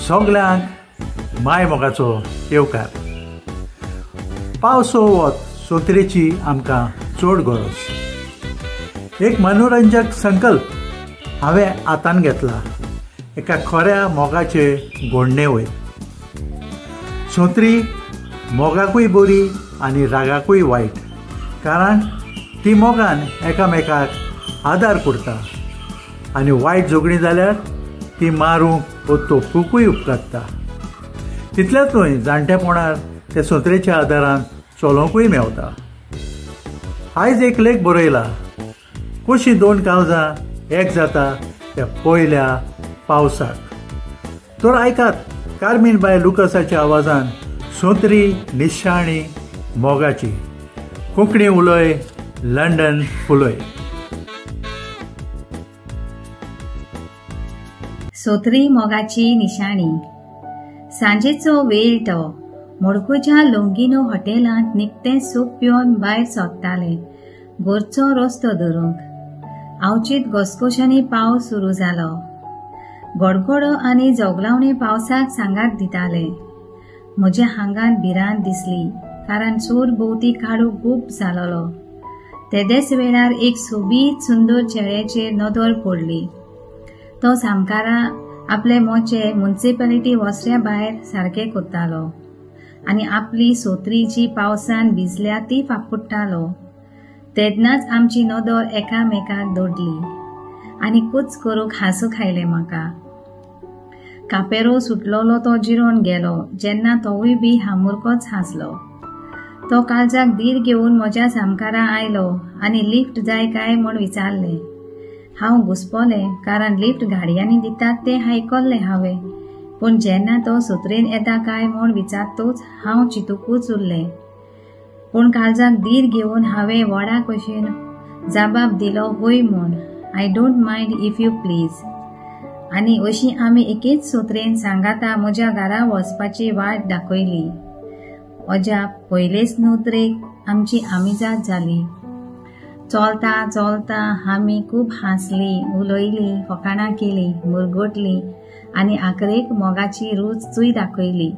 सगल्यांक माय मोगाचो येवकार. पावस वत सोत्रेची आमकां चड गरज. एक मनोरंजक संकल्प हांवें हातान घेतला एका खऱ्या मोगाचे घोडणे वयर. सोत्री मोगाकूय बरी आनी रागाकूय वायट, कारण ती मोगान एकामेकाक आदार करता आनी वायट जोगणी जाल्यार ती मारूंक वो तोपूकूय उपकारता. तितलेंच न्हय, जाणटेपणार ते सोत्रेच्या आदारान चलोवंकूय मेवता. आयज एक लेख बरयला, कशीं दोन काळजां एक जाता त्या पयल्या पावसाक. तर आयकात कार्मीन बाय लुकसाच्या आवाजान सोत्री निशाणी मोगाची. कोंकणी उलय, लंडन फुलय. सोत्री मोगाची निशाणी. सांजेचो वेळ तो. मोडकूच्या लोंगिनो हॉटेलांत निकतें सूप पिवन भायर सोदताले घरचो रस्तो धरूंक. आवचीत घसघशांनी पावस सुरू जालो. गडगडो आनी जोगलावणे पावसाक सांगात दिताले. म्हज्या हांगांत भिरांत दिसली, कारण सूर भोवती काळोख गूप जालोलो. तेदेच वेळार एक सोबीत सुंदर चेड्याचेर नदर पडली. तो सामकारा आपले मोचे म्युनिसिपालिटी वसऱ्या भायर सारके कोत्तालो आनी आपली सोत्री जी पावसान भिजल्या ती फापुट्टालो. तेदनाच आमची नदर एकामेकाक दोडली आनी कुच करूंक हांसूं खायलें म्हाका. कापेरो सुटलोलो तो जिरोन गेलो जेन्ना तोवूय बी हामुरकोच हांसलो. तो काळजाक धीर घेवन म्हज्या सामकारा आयलो आनी लिफ्ट जाय काय म्हूण विचारलें. हांव घुस्पोलें, कारण लिफ्ट गाडयांनी दितात तें आयकल्लें हांवें. पूण जेन्ना तो सोत्रेन येता काय म्हूण विचारतोच हांव चिंतूकूच उरलें. पूण काळजाक धीर घेवन हांवें व्हडा कशेन जबाब दिलो, होय म्हूण. I don't mind if you please. आनी अशी आमी एकेच सोत्रेन सांगाता म्हज्या घरा वचपाची वाट दाखयली. अजा पयलेच नोत्रेक आमची आमिजात जाली. चलता चलता आमी खूब हांसली, उलयली, फकाणां केली, मुरगटली आनी आखरेक मोगाची रूच दाखयली.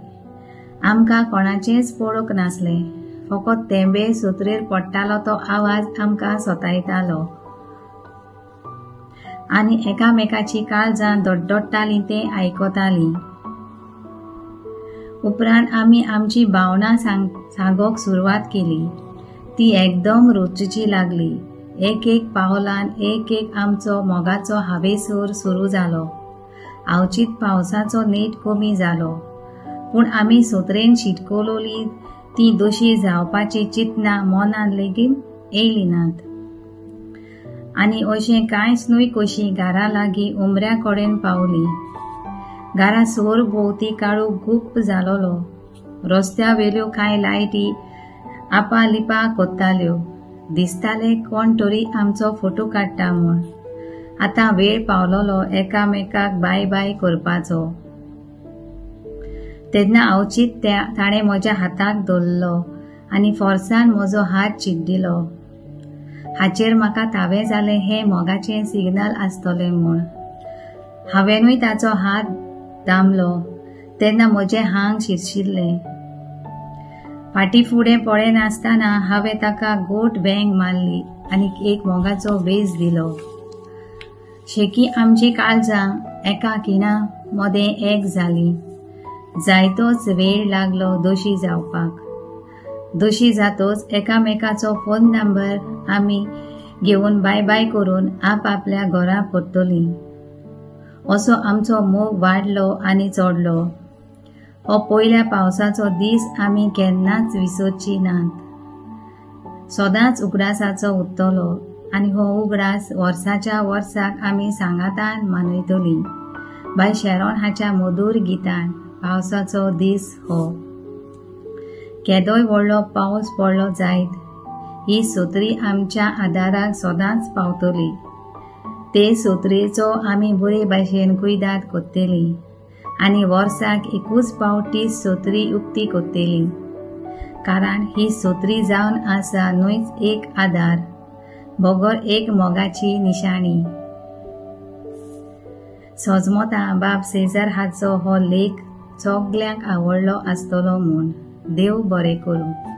आमकां कोणाचेंच पडोवंक नासलें, फकत तेंबे सोत्रेर पडटालो तो आवाज आमकां सतायतालो आनी एकामेकाची काळजां दोड्डोडटालीं तें आयकतालीं. उपरांत आमी आमची भावना सांगोंक सुरवात केली. ती एकदम रोचची लागली. एक पावलान एक आमचो मोगाचो हावेसूर सुरू जालो. आवचीत पावसाचो नेट कमी जालो, पूण आमी सोत्रेन शिटकोलोली ती दोशी जावपाची चिंतना मनान लेगीत येयली नात. आनी अशें कांयच न्हय कशी घरा लागीं उमऱ्या कडेन पावली. घरा सोर भोवती काळोख गूप जालोलो. रस्त्या वेल्यो कांय लायटी आपालिपा कोत्ताल्यो. दिसतालें कोण तरी आमचो फोटो काडटा म्हूण. आतां वेळ पावलोलो एकामेकाक बाय बाय करपाचो. तेन्ना आवचीत ताणें म्हज्या हाताक धरलो आनी फोर्सान म्हजो हात चिड्डिलो. हाचेर म्हाका तावें जालें हें मोगाचें सिग्नल आसतलें म्हूण. हांवेनूय ताचो हात दामलो तेन्ना म्हजें हांग शिरशिरलें. फाटीं फुडें पळय नासतना हांवें ताका गोट बँग मारली आनी एक मोगाचो वेस दिलो. शेकी आमची काळजां एका खिणा मदें एक जालीं. जायतोच वेळ लागलो दोशी जावपाक. दोशी जातोच एकामेकाचो फोन नंबर आमी घेवन बाय बाय करून आपल्या घरा परतलीं. असो आमचो मोग वाडलो आनी चडलो. हो पयल्या पावसाचो दीस आमी केन्नाच विसरची नात. सदांच उगडासाचो उरतलो आनी हो उगडास वर्साच्या वर्साक आमी सांगातान मनयतलीं. बाय शेरोन हाच्या मधुर गितान पावसाचो दीस हो. केदोय व्हडलो पावस पडलो जायत ही सोत्री आमच्या आदाराक सदांच पावतली. ते सोत्रेचो आमी बरे भाशेन कुयदाद कोत्तेली आनी वर्साक एकूच पावटी सोत्री उक्ती कोत्तेली. कारण ही सोत्री जावन आसा न्हूच एक आदार, बगर एक मोगाची निशाणी. सोजमोता बाब सेजार हाचो हो लेख सगल्यांक आवडलो आसतलो म्हूण देव बरें करूं.